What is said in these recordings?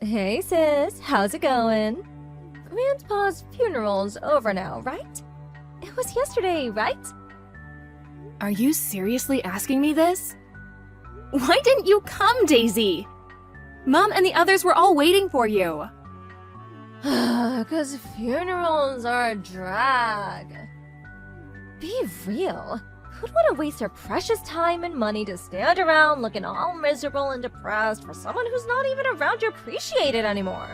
Hey sis, how's it going? Grandpa's funeral's over now, right? It was yesterday, right? Are you seriously asking me this? Why didn't you come, Daisy? Mom and the others were all waiting for you. 'Cause funerals are a drag. Be real. Who'd want to waste their precious time and money to stand around looking all miserable and depressed for someone who's not even around to appreciate it anymore?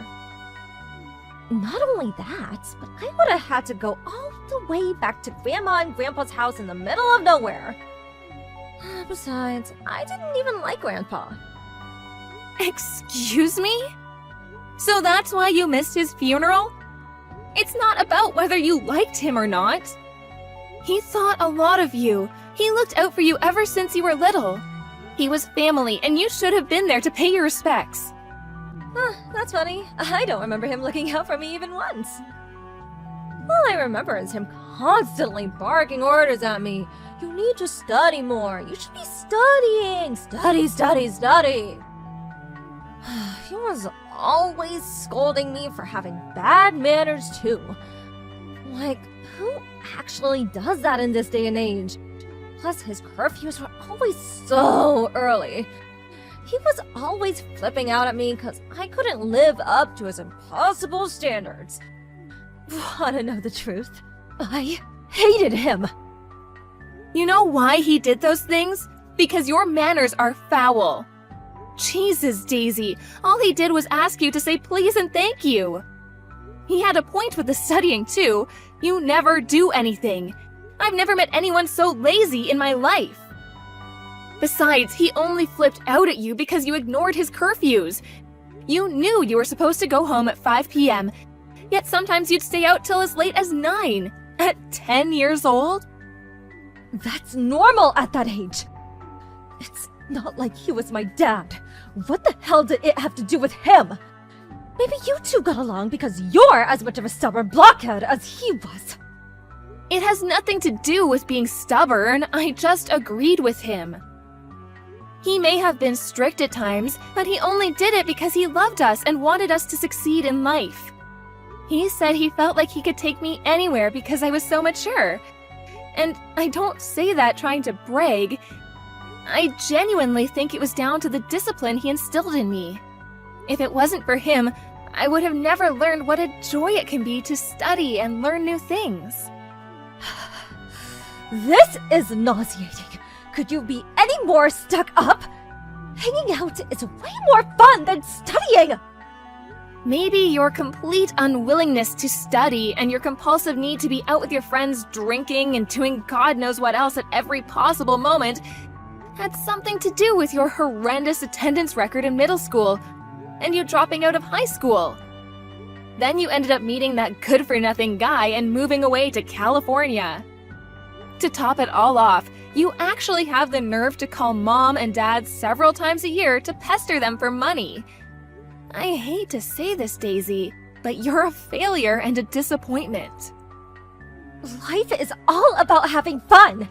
Not only that, but I would have had to go all the way back to Grandma and Grandpa's house in the middle of nowhere. Besides, I didn't even like Grandpa. Excuse me? So that's why you missed his funeral? It's not about whether you liked him or not. He thought a lot of you. He looked out for you ever since you were little. He was family, and you should have been there to pay your respects. That's funny. I don't remember him looking out for me even once. All I remember is him constantly barking orders at me. You need to study more. You should be studying. Study, study, study. He was always scolding me for having bad manners too. Like, who actually does that in this day and age? Plus, his curfews were always so early. He was always flipping out at me because I couldn't live up to his impossible standards. Wanna know the truth? I hated him. You know why he did those things? Because your manners are foul. Jesus, Daisy, all he did was ask you to say please and thank you. He had a point with the studying, too. You never do anything. I've never met anyone so lazy in my life. Besides, he only flipped out at you because you ignored his curfews. You knew you were supposed to go home at 5 p.m., yet sometimes you'd stay out till as late as 9. At 10 years old? That's normal at that age. It's not like he was my dad. What the hell did it have to do with him? Maybe you two got along because you're as much of a stubborn blockhead as he was. It has nothing to do with being stubborn. I just agreed with him. He may have been strict at times, but he only did it because he loved us and wanted us to succeed in life. He said he felt like he could take me anywhere because I was so mature. And I don't say that trying to brag. I genuinely think it was down to the discipline he instilled in me. If it wasn't for him, I would have never learned what a joy it can be to study and learn new things. This is nauseating. Could you be any more stuck up? Hanging out is way more fun than studying! Maybe your complete unwillingness to study and your compulsive need to be out with your friends drinking and doing God knows what else at every possible moment had something to do with your horrendous attendance record in middle school and you dropping out of high school. Then you ended up meeting that good-for-nothing guy and moving away to California. To top it all off, you actually have the nerve to call Mom and Dad several times a year to pester them for money. I hate to say this, Daisy, but you're a failure and a disappointment. Life is all about having fun!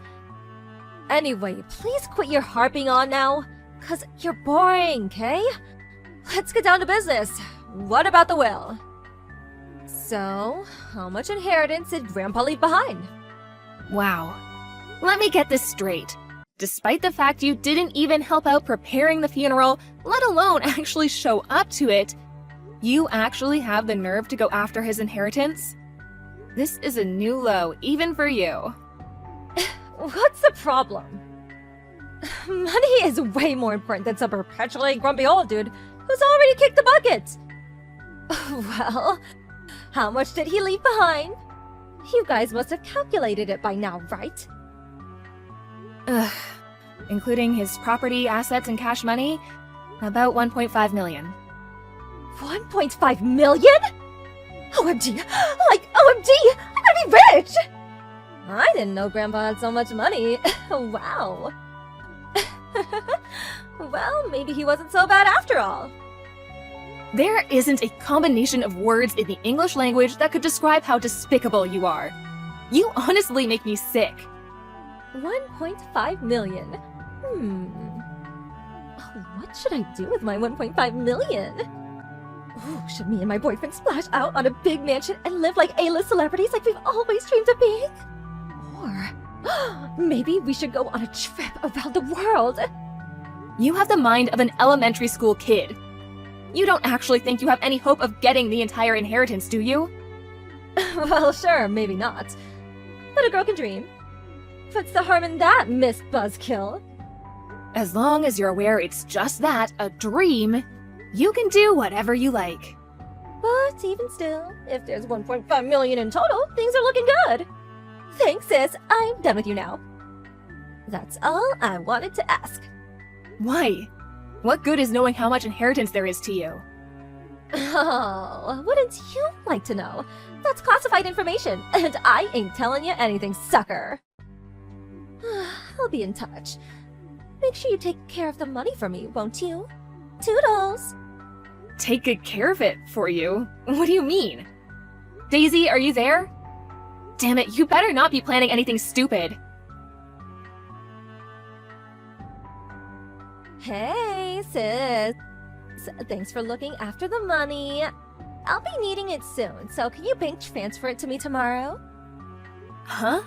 Anyway, please quit your harping on now, 'cause you're boring, okay? Let's get down to business. What about the will? So, how much inheritance did Grandpa leave behind? Wow. Let me get this straight. Despite the fact you didn't even help out preparing the funeral, let alone actually show up to it, you actually have the nerve to go after his inheritance? This is a new low, even for you. What's the problem? Money is way more important than some perpetually grumpy old dude who's already kicked the bucket. Well, how much did he leave behind? You guys must have calculated it by now, right? Ugh. Including his property, assets, and cash money, about 1.5 million. 1.5 million? OMG! Like, OMG! I'm gonna be rich! I didn't know Grandpa had so much money. Wow. Well, maybe he wasn't so bad after all. There isn't a combination of words in the English language that could describe how despicable you are. You honestly make me sick. 1.5 million. Oh, what should I do with my 1.5 million? Ooh, should me and my boyfriend splash out on a big mansion and live like A-list celebrities like we've always dreamed of being? Or maybe we should go on a trip around the world. You have the mind of an elementary school kid. You don't actually think you have any hope of getting the entire inheritance, do you? Well, sure, maybe not. But a girl can dream. What's the harm in that, Miss Buzzkill? As long as you're aware it's just that, a dream, you can do whatever you like. But even still, if there's 1.5 million in total, things are looking good. Thanks, sis. I'm done with you now. That's all I wanted to ask. Why? What good is knowing how much inheritance there is to you? Oh, wouldn't you like to know? That's classified information, and I ain't telling you anything, sucker. I'll be in touch. Make sure you take care of the money for me, won't you? Toodles! Take good care of it for you? What do you mean? Daisy, are you there? Damn it, you better not be planning anything stupid. Hey, sis. Thanks for looking after the money. I'll be needing it soon, so can you bank transfer it to me tomorrow? Huh?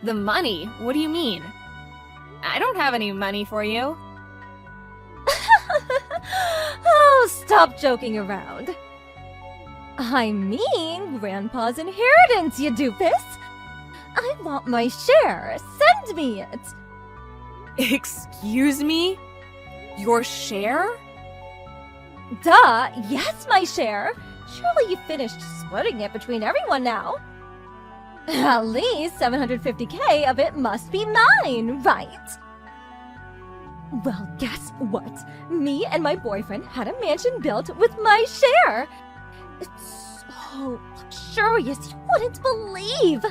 The money? What do you mean? I don't have any money for you. Oh, stop joking around. I mean, Grandpa's inheritance, you doofus. I want my share. Send me it. Excuse me? Your share? Duh, yes, my share. Surely you finished splitting it between everyone now. At least 750K of it must be mine, right? Well, guess what? Me and my boyfriend had a mansion built with my share. It's so luxurious you wouldn't believe.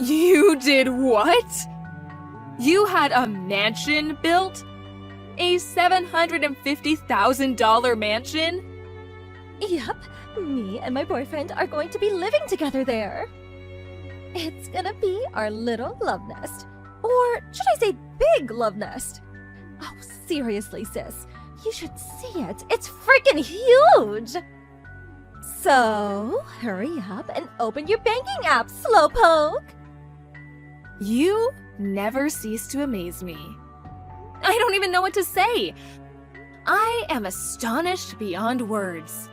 You did what? You had a mansion built? A $750,000 mansion? Yep, me and my boyfriend are going to be living together there. It's gonna be our little love nest. Or should I say big love nest? Oh, seriously, sis. You should see it. It's freaking huge! So, hurry up and open your banking app, Slowpoke! You never cease to amaze me. I don't even know what to say. I am astonished beyond words.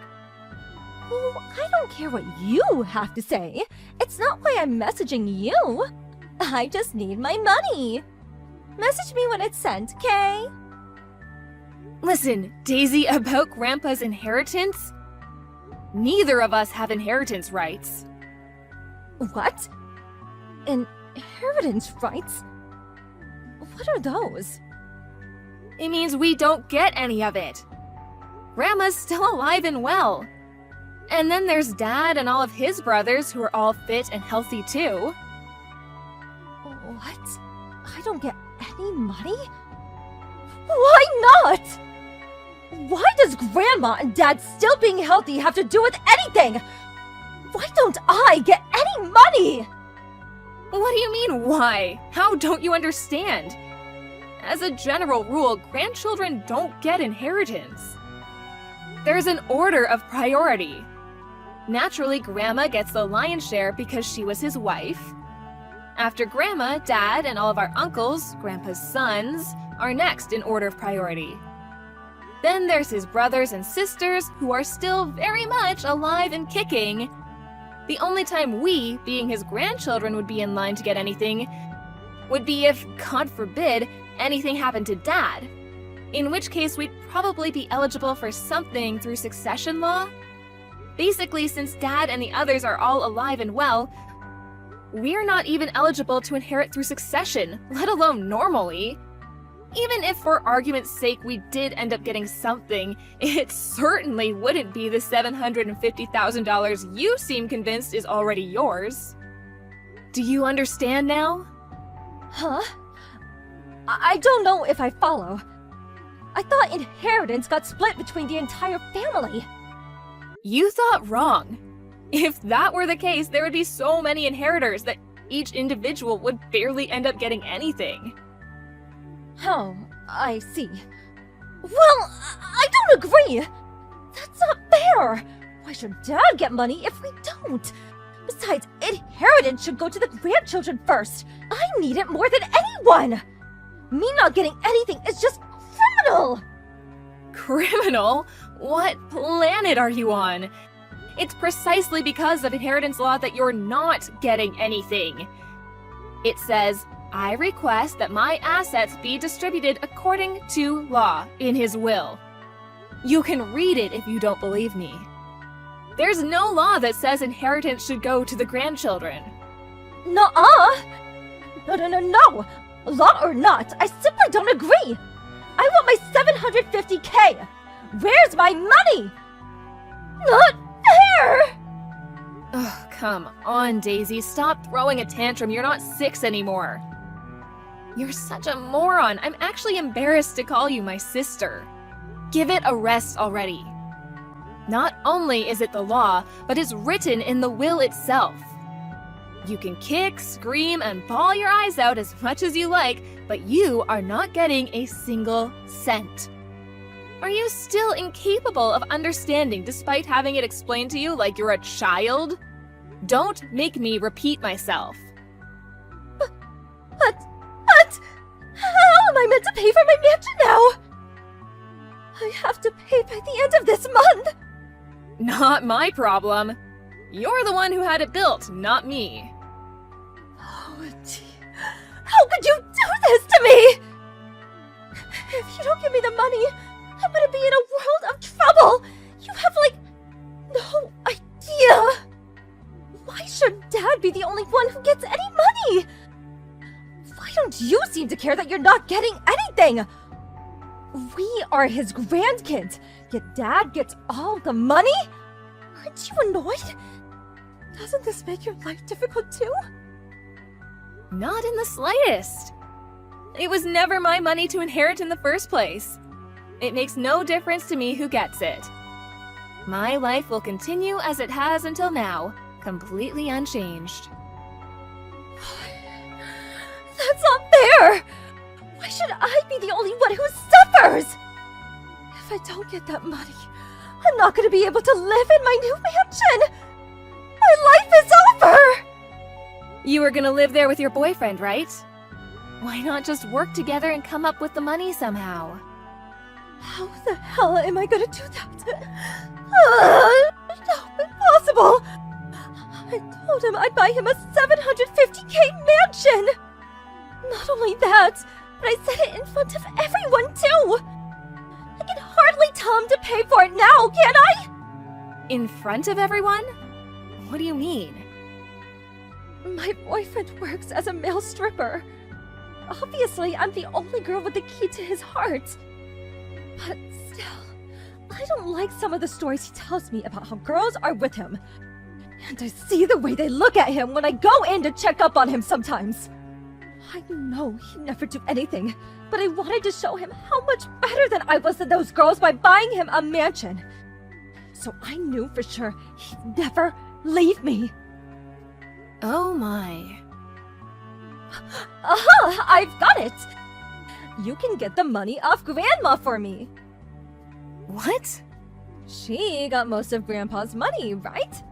Oh, I don't care what you have to say. It's not why I'm messaging you. I just need my money. Message me when it's sent, okay? Listen, Daisy, about Grandpa's inheritance? Neither of us have inheritance rights. What? Inheritance rights? What are those? It means we don't get any of it. Grandma's still alive and well. And then there's Dad and all of his brothers who are all fit and healthy too. What? I don't get any money? Why not? Why does Grandma and Dad still being healthy have to do with anything? Why don't I get any money? What do you mean, why? How don't you understand? As a general rule, grandchildren don't get inheritance. There's an order of priority. Naturally, Grandma gets the lion's share because she was his wife. After Grandma, Dad, and all of our uncles, Grandpa's sons, are next in order of priority. Then there's his brothers and sisters, who are still very much alive and kicking. The only time we, being his grandchildren, would be in line to get anything would be if, God forbid, anything happened to Dad. In which case, we'd probably be eligible for something through succession law. Basically, since Dad and the others are all alive and well, we're not even eligible to inherit through succession, let alone normally. Even if, for argument's sake, we did end up getting something, it certainly wouldn't be the $750,000 you seem convinced is already yours. Do you understand now? Huh? I don't know if I follow. I thought inheritance got split between the entire family. You thought wrong. If that were the case, there would be so many inheritors that each individual would barely end up getting anything. Oh, I see. Well, I don't agree! That's not fair. Why should Dad get money if we don't? Besides, inheritance should go to the grandchildren first. I need it more than anyone. Me not getting anything is just criminal. Criminal? What planet are you on? It's precisely because of inheritance law that you're not getting anything. It says, I request that my assets be distributed according to law in his will. You can read it if you don't believe me. There's no law that says inheritance should go to the grandchildren. Nuh-uh. No. Law or not, I simply don't agree. I want my 750K. Where's my money? Not fair. Oh, come on, Daisy. Stop throwing a tantrum. You're not 6 anymore. You're such a moron. I'm actually embarrassed to call you my sister. Give it a rest already. Not only is it the law, but it's written in the will itself. You can kick, scream, and bawl your eyes out as much as you like, but you are not getting a single cent. Are you still incapable of understanding despite having it explained to you like you're a child? Don't make me repeat myself. But, how am I meant to pay for my mansion now? I have to pay by the end of this month. Not my problem. You're the one who had it built, not me. Oh, how could you do this to me? If you don't give me the money, I'm gonna be in a world of trouble. You have, no idea. Why should Dad be the only one who gets any money? Why don't you seem to care that you're not getting anything? We are his grandkids, yet Dad gets all the money? Aren't you annoyed? Doesn't this make your life difficult too? Not in the slightest. It was never my money to inherit in the first place. It makes no difference to me who gets it. My life will continue as it has until now, completely unchanged. That's not fair! Why should I be the only one who suffers? If I don't get that money, I'm not gonna be able to live in my new mansion! My life is over! You were gonna live there with your boyfriend, right? Why not just work together and come up with the money somehow? How the hell am I gonna do that? No, impossible! I told him I'd buy him a 750K mansion! Not only that, but I said it in front of everyone too! I can hardly tell him to pay for it now, can I? In front of everyone? What do you mean? My boyfriend works as a male stripper. Obviously, I'm the only girl with the key to his heart. But still, I don't like some of the stories he tells me about how girls are with him. And I see the way they look at him when I go in to check up on him sometimes. I know he'd never do anything, but I wanted to show him how much better than I was than those girls by buying him a mansion. So I knew for sure he'd never leave me. Oh my. Aha! I've got it! You can get the money off Grandma for me. What? She got most of Grandpa's money, right?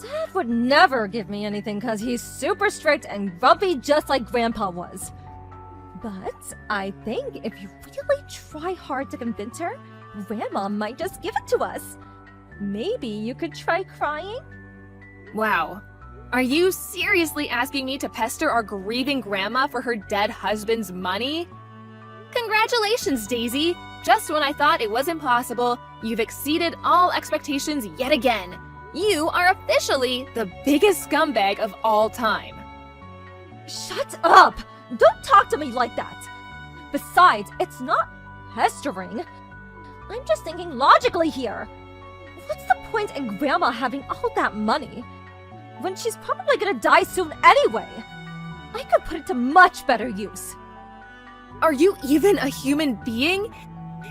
Dad would never give me anything because he's super strict and grumpy just like Grandpa was. But I think if you really try hard to convince her, Grandma might just give it to us. Maybe you could try crying? Wow. Are you seriously asking me to pester our grieving grandma for her dead husband's money? Congratulations, Daisy! Just when I thought it was impossible, you've exceeded all expectations yet again. You are officially the biggest scumbag of all time. Shut up! Don't talk to me like that! Besides, it's not pestering. I'm just thinking logically here. What's the point in Grandma having all that money when she's probably gonna die soon anyway? I could put it to much better use. Are you even a human being?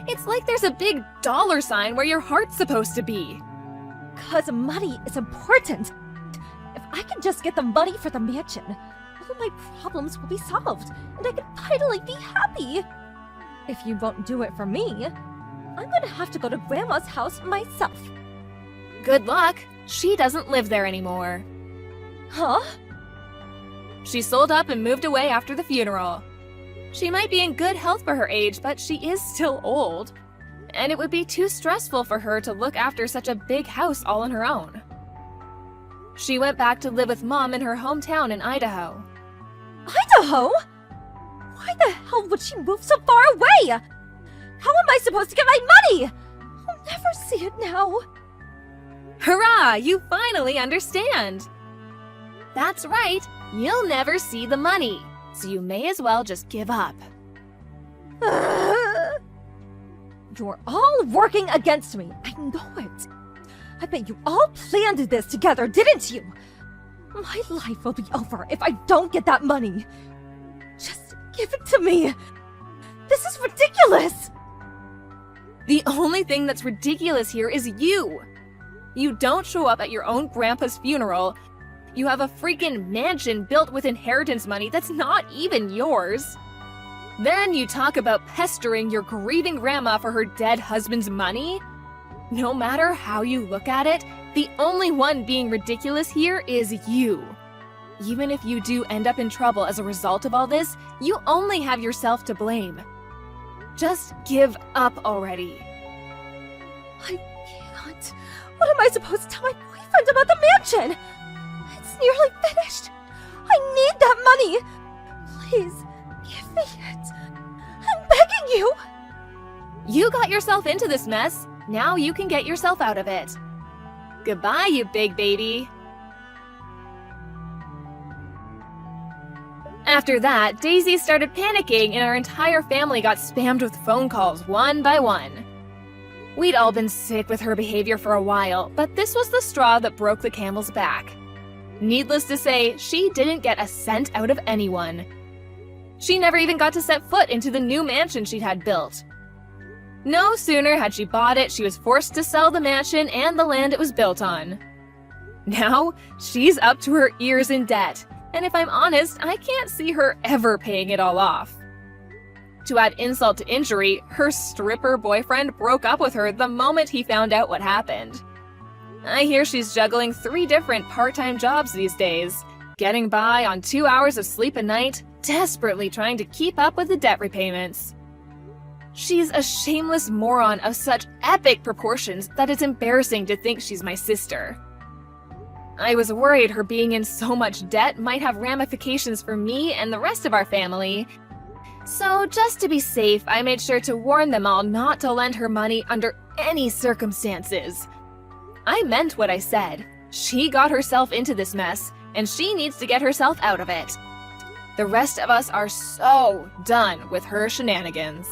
It's like there's a big dollar sign where your heart's supposed to be. 'Cause money is important. If I can just get the money for the mansion, all my problems will be solved, and I can finally be happy. If you won't do it for me, I'm gonna have to go to Grandma's house myself. Good luck. She doesn't live there anymore. Huh? She sold up and moved away after the funeral. She might be in good health for her age, but she is still old. And it would be too stressful for her to look after such a big house all on her own. She went back to live with Mom in her hometown in Idaho. Idaho? Why the hell would she move so far away? How am I supposed to get my money? I'll never see it now. Hurrah! You finally understand! That's right, you'll never see the money, so you may as well just give up. You're all working against me. I know it. I bet you all planned this together, didn't you? My life will be over if I don't get that money. Just give it to me. This is ridiculous. The only thing that's ridiculous here is you. You don't show up at your own grandpa's funeral. You have a freaking mansion built with inheritance money that's not even yours. Then you talk about pestering your grieving grandma for her dead husband's money? No matter how you look at it, the only one being ridiculous here is you. Even if you do end up in trouble as a result of all this, you only have yourself to blame. Just give up already. I can't. What am I supposed to tell my boyfriend about the mansion? It's nearly finished. I need that money. Please, give me it. I'm begging you. You got yourself into this mess. Now you can get yourself out of it. Goodbye, you big baby. After that, Daisy started panicking and our entire family got spammed with phone calls one by one. We'd all been sick with her behavior for a while, but this was the straw that broke the camel's back. Needless to say, she didn't get a cent out of anyone. She never even got to set foot into the new mansion she'd had built. No sooner had she bought it, she was forced to sell the mansion and the land it was built on. Now, she's up to her ears in debt, and if I'm honest, I can't see her ever paying it all off. To add insult to injury, her stripper boyfriend broke up with her the moment he found out what happened. I hear she's juggling 3 different part-time jobs these days, getting by on 2 hours of sleep a night, desperately trying to keep up with the debt repayments. She's a shameless moron of such epic proportions that it's embarrassing to think she's my sister. I was worried her being in so much debt might have ramifications for me and the rest of our family. So just to be safe, I made sure to warn them all not to lend her money under any circumstances. I meant what I said. She got herself into this mess, and she needs to get herself out of it. The rest of us are so done with her shenanigans.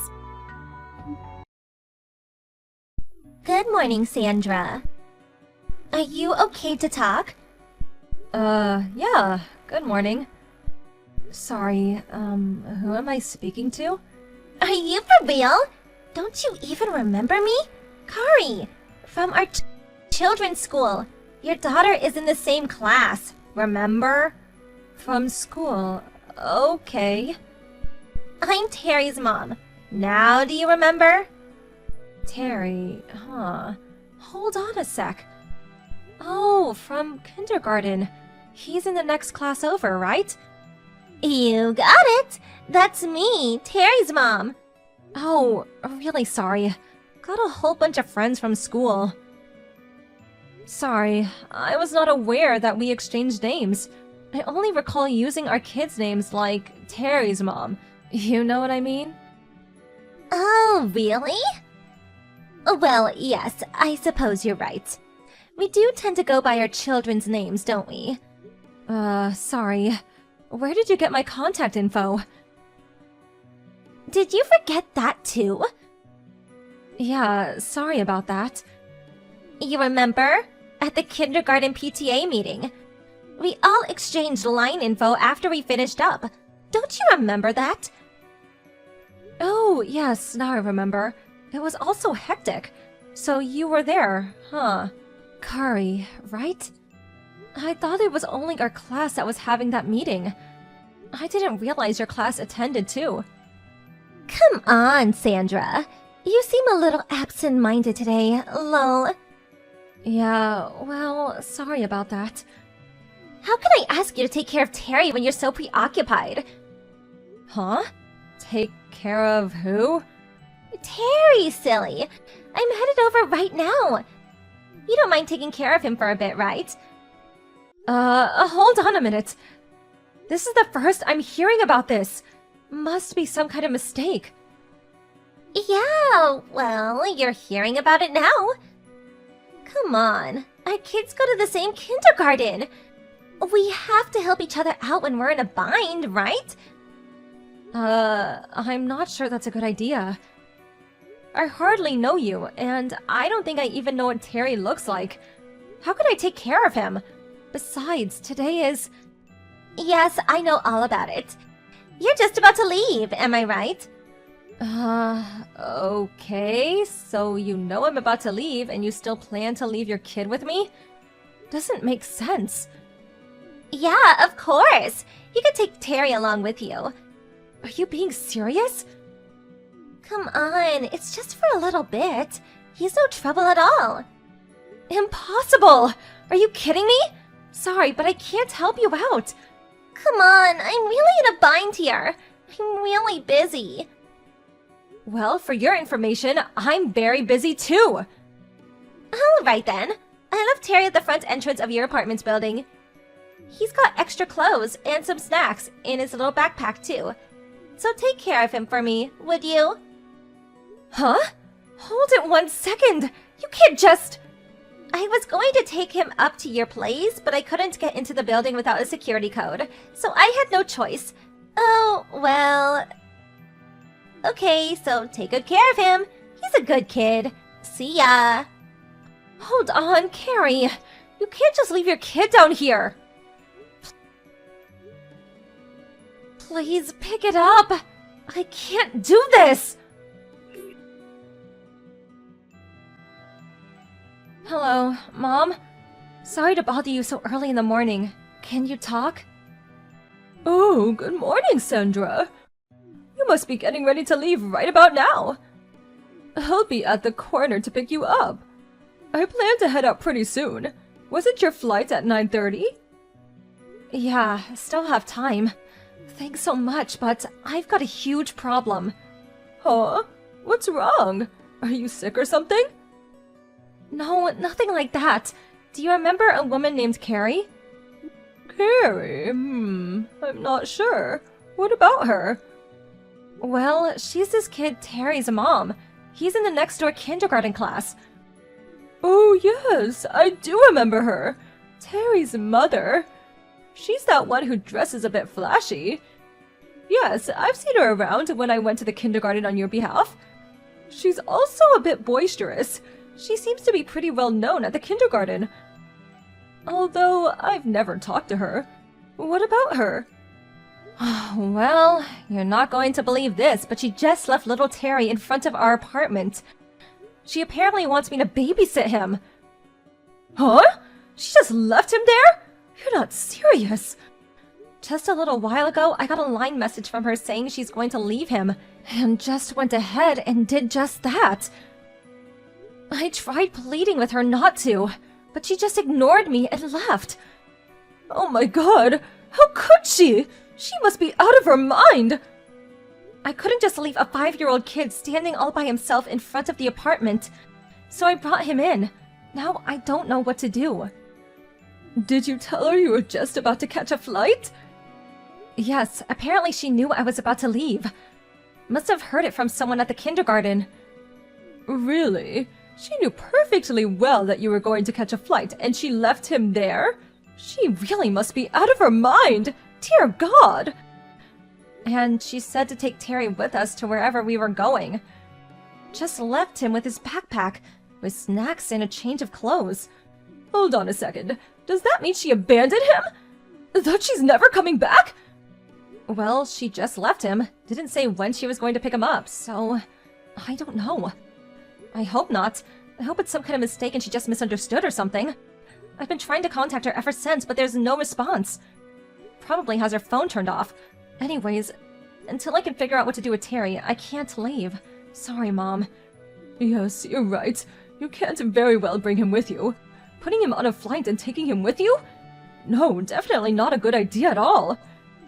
Good morning, Sandra. Are you okay to talk? Yeah. Good morning. Sorry, who am I speaking to? Are you for real? Don't you even remember me? Kari, from our children's school. Your daughter is in the same class, remember? From school. Okay. I'm Terry's mom. Now do you remember? Terry, huh. Hold on a sec. Oh, from kindergarten. He's in the next class over, right? You got it! That's me, Terry's mom. Oh, really sorry. Got a whole bunch of friends from school. Sorry, I was not aware that we exchanged names. I only recall using our kids' names like Terry's mom. You know what I mean? Oh, really? Well, yes, I suppose you're right. We do tend to go by our children's names, don't we? Sorry. Where did you get my contact info? Did you forget that too? Yeah, sorry about that. You remember? At the kindergarten PTA meeting. We all exchanged line info after we finished up. Don't you remember that? Oh, yes, now I remember. It was also hectic. So you were there, huh? Kari, right? I thought it was only our class that was having that meeting. I didn't realize your class attended too. Come on, Sandra. You seem a little absent-minded today, lol. Yeah, well, sorry about that. How can I ask you to take care of Terry when you're so preoccupied? Huh? Take care of who? Terry, silly. I'm headed over right now. You don't mind taking care of him for a bit, right? Hold on a minute. This is the first I'm hearing about this. Must be some kind of mistake. Yeah, well, you're hearing about it now. Come on, our kids go to the same kindergarten. We have to help each other out when we're in a bind, right? I'm not sure that's a good idea. I hardly know you, and I don't think I even know what Terry looks like. How could I take care of him? Besides, today is... Yes, I know all about it. You're just about to leave, am I right? Okay, so you know I'm about to leave and you still plan to leave your kid with me? Doesn't make sense. Yeah, of course. You could take Terry along with you. Are you being serious? Come on, it's just for a little bit. He's no trouble at all. Impossible! Are you kidding me? Sorry, but I can't help you out. Come on, I'm really in a bind here. I'm really busy. Well, for your information, I'm very busy too. All right then. I left Terry at the front entrance of your apartment building. He's got extra clothes and some snacks in his little backpack too. So take care of him for me, would you? Huh? Hold it 1 second. You can't just... I was going to take him up to your place, but I couldn't get into the building without a security code, so I had no choice. Oh, well... Okay, so take good care of him. He's a good kid. See ya. Hold on, Carrie. You can't just leave your kid down here. Please pick it up. I can't do this. Hello, Mom? Sorry to bother you so early in the morning. Can you talk? Oh, good morning, Sandra. You must be getting ready to leave right about now. I'll be at the corner to pick you up. I plan to head out pretty soon. Wasn't your flight at 9:30? Yeah, still have time. Thanks so much, but I've got a huge problem. Huh? What's wrong? Are you sick or something? No, nothing like that. Do you remember a woman named Carrie? Carrie? I'm not sure. What about her? Well, she's this kid Terry's mom. He's in the next door kindergarten class. Oh yes, I do remember her. Terry's mother. She's that one who dresses a bit flashy. Yes, I've seen her around when I went to the kindergarten on your behalf. She's also a bit boisterous. She seems to be pretty well known at the kindergarten. Although I've never talked to her. What about her? Well, you're not going to believe this, but she just left little Terry in front of our apartment. She apparently wants me to babysit him. Huh? She just left him there? You're not serious. Just a little while ago, I got a line message from her saying she's going to leave him, and just went ahead and did just that. I tried pleading with her not to, but she just ignored me and left. Oh my god, how could she? She must be out of her mind! I couldn't just leave a 5-year-old kid standing all by himself in front of the apartment, so I brought him in. Now I don't know what to do. Did you tell her you were just about to catch a flight? Yes, apparently she knew I was about to leave. Must have heard it from someone at the kindergarten. Really? She knew perfectly well that you were going to catch a flight, and she left him there? She really must be out of her mind! Dear God! And she said to take Terry with us to wherever we were going. Just left him with his backpack, with snacks and a change of clothes. Hold on a second. Does that mean she abandoned him? That she's never coming back? Well, she just left him. Didn't say when she was going to pick him up, so... I don't know. I hope not. I hope it's some kind of mistake and she just misunderstood or something. I've been trying to contact her ever since, but there's no response. Probably has her phone turned off. Anyways, until I can figure out what to do with Terry, I can't leave. Sorry, Mom. Yes, you're right. You can't very well bring him with you. Putting him on a flight and taking him with you? No, definitely not a good idea at all.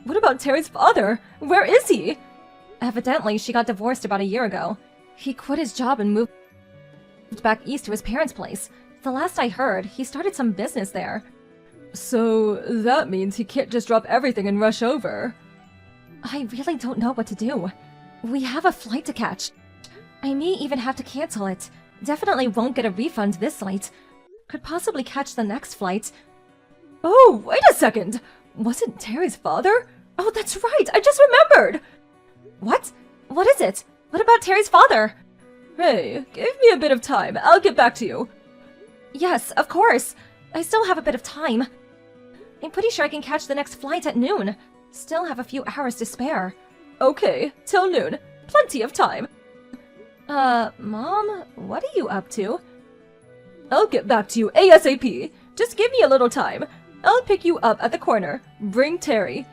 What about Terry's father? Where is he? Evidently, she got divorced about a year ago. He quit his job and moved back east to his parents' place. The last I heard, he started some business there. So, that means he can't just drop everything and rush over. I really don't know what to do. We have a flight to catch. I may even have to cancel it. Definitely won't get a refund this flight. Could possibly catch the next flight. Oh, wait a second! Wasn't Terry's father? Oh, that's right, I just remembered! What? What is it? What about Terry's father? Hey, give me a bit of time, I'll get back to you. Yes, of course. I still have a bit of time. I'm pretty sure I can catch the next flight at noon. Still have a few hours to spare. Okay, till noon. Plenty of time. Mom, what are you up to? I'll get back to you ASAP. Just give me a little time. I'll pick you up at the corner. Bring Terry.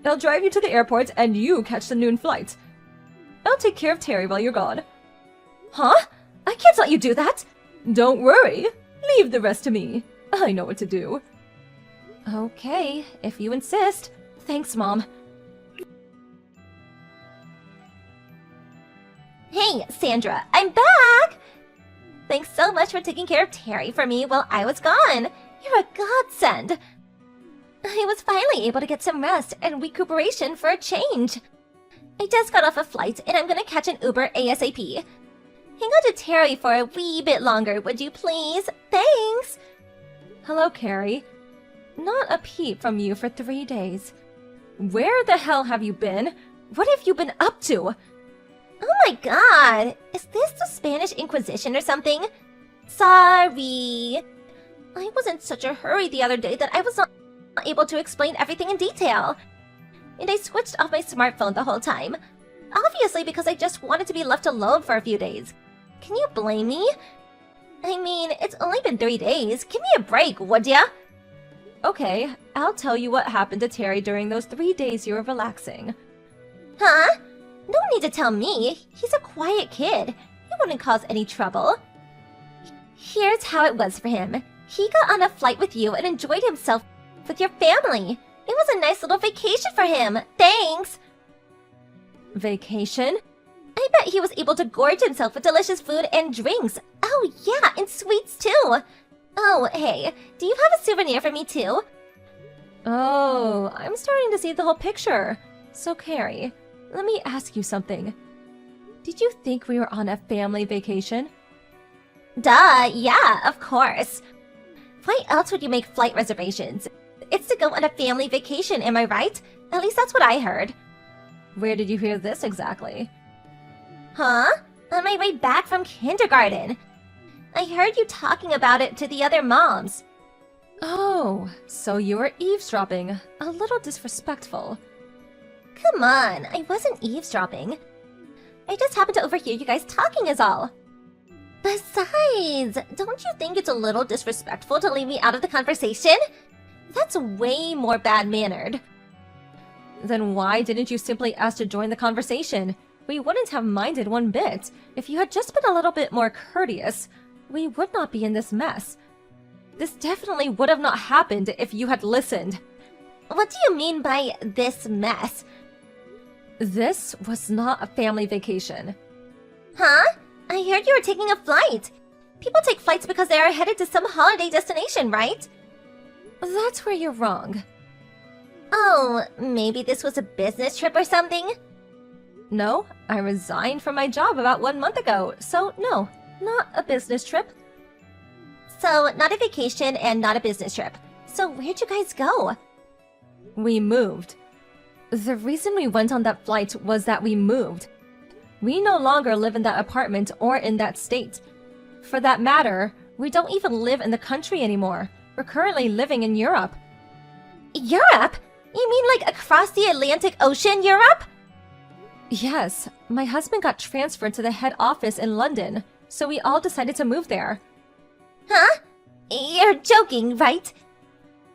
I'll drive you to the airport and you catch the noon flight. I'll take care of Terry while you're gone. Huh? I can't let you do that. Don't worry. Leave the rest to me. I know what to do. Okay, if you insist. Thanks, Mom. Hey, Sandra, I'm back! Thanks so much for taking care of Terry for me while I was gone. You're a godsend. I was finally able to get some rest and recuperation for a change. I just got off a flight and I'm gonna catch an Uber ASAP. Hang on to Terry for a wee bit longer, would you please? Thanks! Hello, Carrie. Not a peep from you for 3 days. Where the hell have you been? What have you been up to? Oh my god! Is this the Spanish Inquisition or something? Sorry. I was in such a hurry the other day that I was not able to explain everything in detail. And I switched off my smartphone the whole time. Obviously because I just wanted to be left alone for a few days. Can you blame me? I mean, it's only been 3 days. Give me a break, would ya? Okay, I'll tell you what happened to Terry during those 3 days you were relaxing. Huh? No need to tell me. He's a quiet kid. He wouldn't cause any trouble. Here's how it was for him. He got on a flight with you and enjoyed himself with your family. It was a nice little vacation for him. Thanks. Vacation? I bet he was able to gorge himself with delicious food and drinks. Oh yeah, and sweets too. Oh, hey, do you have a souvenir for me too? Oh, I'm starting to see the whole picture. So, Carrie, let me ask you something. Did you think we were on a family vacation? Duh, yeah, of course. Why else would you make flight reservations? It's to go on a family vacation, am I right? At least that's what I heard. Where did you hear this exactly? Huh? On my way back from kindergarten. I heard you talking about it to the other moms. Oh, so you were eavesdropping. A little disrespectful. Come on, I wasn't eavesdropping. I just happened to overhear you guys talking is all. Besides, don't you think it's a little disrespectful to leave me out of the conversation? That's way more bad-mannered. Then why didn't you simply ask to join the conversation? We wouldn't have minded one bit. If you had just been a little bit more courteous, we would not be in this mess. This definitely would have not happened if you had listened. What do you mean by this mess? This was not a family vacation. Huh? I heard you were taking a flight. People take flights because they are headed to some holiday destination, right? That's where you're wrong. Oh, maybe this was a business trip or something? No, I resigned from my job about 1 month ago, so no, not a business trip. So, not a vacation and not a business trip. So where'd you guys go? We moved. The reason we went on that flight was that we moved. We no longer live in that apartment or in that state. For that matter, we don't even live in the country anymore. We're currently living in Europe. Europe? You mean like across the Atlantic Ocean, Europe? Yes, my husband got transferred to the head office in London, so we all decided to move there. Huh? You're joking, right?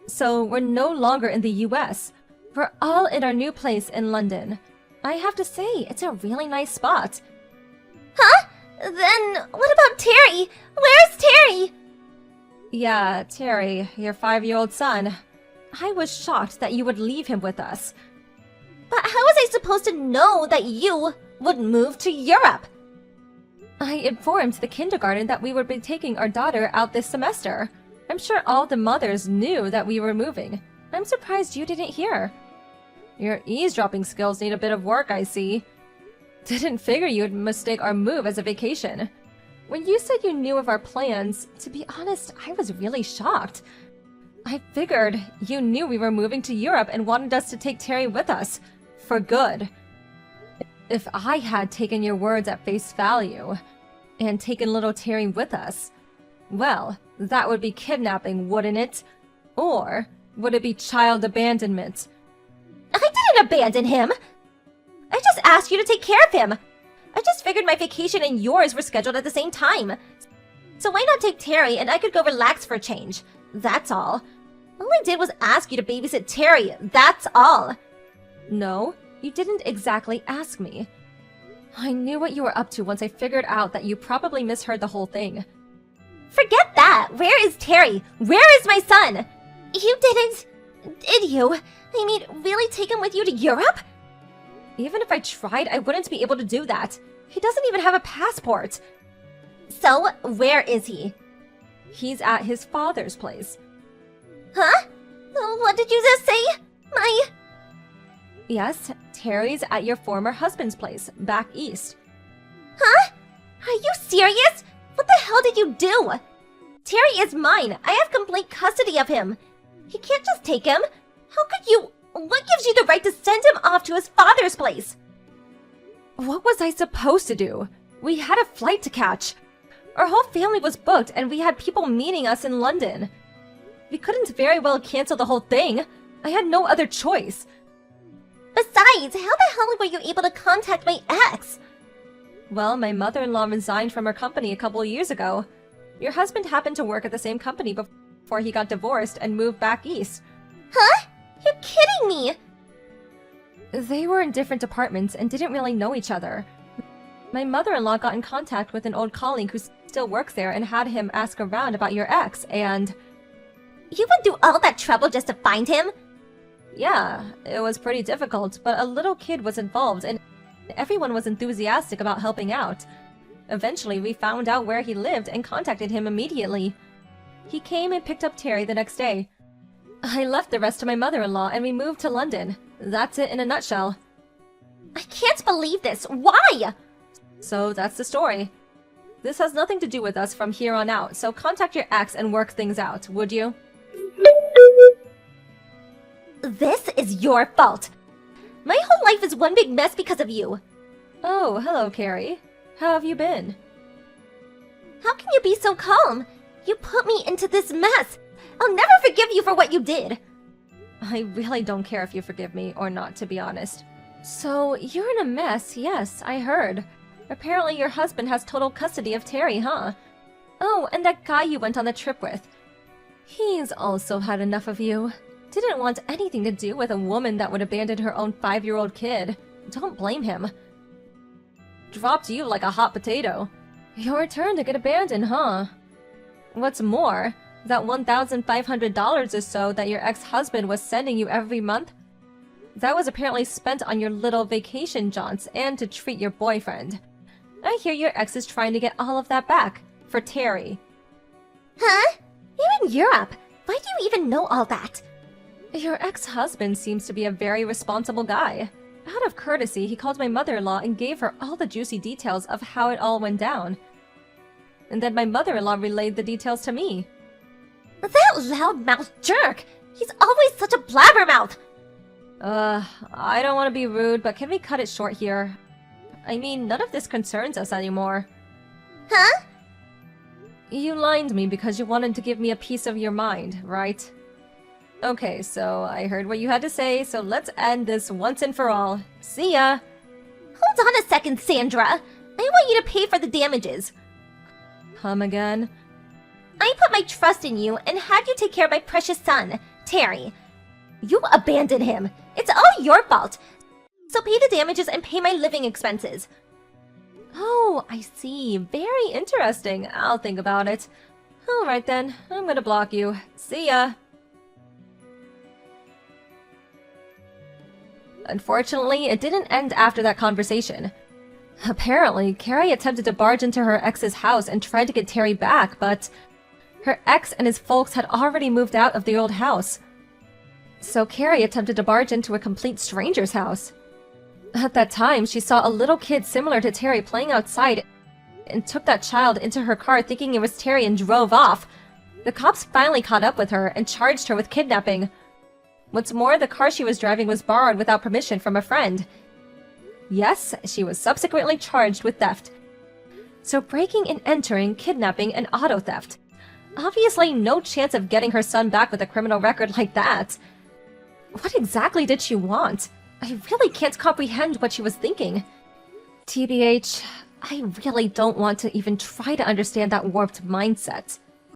So we're no longer in the US. We're all in our new place in London. I have to say, it's a really nice spot. Huh? Then what about Terry? Where's Terry? Yeah, Terry, your 5-year-old son. I was shocked that you would leave him with us. But how was I supposed to know that you would move to Europe? I informed the kindergarten that we would be taking our daughter out this semester. I'm sure all the mothers knew that we were moving. I'm surprised you didn't hear. Your eavesdropping skills need a bit of work, I see. Didn't figure you'd mistake our move as a vacation. When you said you knew of our plans, to be honest, I was really shocked. I figured you knew we were moving to Europe and wanted us to take Terry with us. For good. If I had taken your words at face value, and taken little Terry with us, well, that would be kidnapping, wouldn't it? Or would it be child abandonment? I didn't abandon him! I just asked you to take care of him! I just figured my vacation and yours were scheduled at the same time. So why not take Terry and I could go relax for a change? That's all. All I did was ask you to babysit Terry, that's all. No, you didn't exactly ask me. I knew what you were up to once I figured out that you probably misheard the whole thing. Forget that! Where is Terry? Where is my son? You didn't... Did you? I mean, really take him with you to Europe? Even if I tried, I wouldn't be able to do that. He doesn't even have a passport. So, where is he? He's at his father's place. Huh? What did you just say? My... Yes, Terry's at your former husband's place, back east. Huh? Are you serious? What the hell did you do? Terry is mine. I have complete custody of him. You can't just take him. How could you... What gives you the right to send him off to his father's place? What was I supposed to do? We had a flight to catch. Our whole family was booked and we had people meeting us in London. We couldn't very well cancel the whole thing. I had no other choice. Besides, how the hell were you able to contact my ex? Well, my mother-in-law resigned from her company a couple of years ago. Your husband happened to work at the same company before he got divorced and moved back east. Huh? You're kidding me! They were in different departments and didn't really know each other. My mother-in-law got in contact with an old colleague who still works there and had him ask around about your ex, and... You went through all that trouble just to find him? Yeah, it was pretty difficult, but a little kid was involved and everyone was enthusiastic about helping out. Eventually, we found out where he lived and contacted him immediately. He came and picked up Terry the next day. I left the rest to my mother-in-law and we moved to London. That's it in a nutshell. I can't believe this. Why? So that's the story. This has nothing to do with us from here on out, so contact your ex and work things out, would you? This is your fault. My whole life is one big mess because of you. Oh, hello, Carrie. How have you been? How can you be so calm? You put me into this mess. I'll never forgive you for what you did. I really don't care if you forgive me or not, to be honest. So, you're in a mess, yes, I heard. Apparently your husband has total custody of Terry, huh? Oh, and that guy you went on the trip with. He's also had enough of you. Didn't want anything to do with a woman that would abandon her own 5-year-old kid. Don't blame him. Dropped you like a hot potato. Your turn to get abandoned, huh? What's more, that $1,500 or so that your ex-husband was sending you every month, that was apparently spent on your little vacation jaunts and to treat your boyfriend. I hear your ex is trying to get all of that back, for Terry. Huh? You're in Europe. Why do you even know all that? Your ex-husband seems to be a very responsible guy. Out of courtesy, he called my mother-in-law and gave her all the juicy details of how it all went down. And then my mother-in-law relayed the details to me. That loudmouth jerk! He's always such a blabbermouth! I don't want to be rude, but can we cut it short here? I mean, none of this concerns us anymore. Huh? You lined me because you wanted to give me a piece of your mind, right? Okay, so I heard what you had to say, so let's end this once and for all. See ya! Hold on a second, Sandra. I want you to pay for the damages. Come again? I put my trust in you and had you take care of my precious son, Terry. You abandoned him. It's all your fault. So pay the damages and pay my living expenses. Oh, I see. Very interesting. I'll think about it. Alright then, I'm gonna block you. See ya! Unfortunately, it didn't end after that conversation. Apparently, Carrie attempted to barge into her ex's house and tried to get Terry back, but her ex and his folks had already moved out of the old house. So Carrie attempted to barge into a complete stranger's house. At that time, she saw a little kid similar to Terry playing outside and took that child into her car thinking it was Terry and drove off. The cops finally caught up with her and charged her with kidnapping. What's more, the car she was driving was borrowed without permission from a friend. Yes, she was subsequently charged with theft. So breaking and entering, kidnapping, and auto theft. Obviously no chance of getting her son back with a criminal record like that. What exactly did she want? I really can't comprehend what she was thinking. TBH, I really don't want to even try to understand that warped mindset.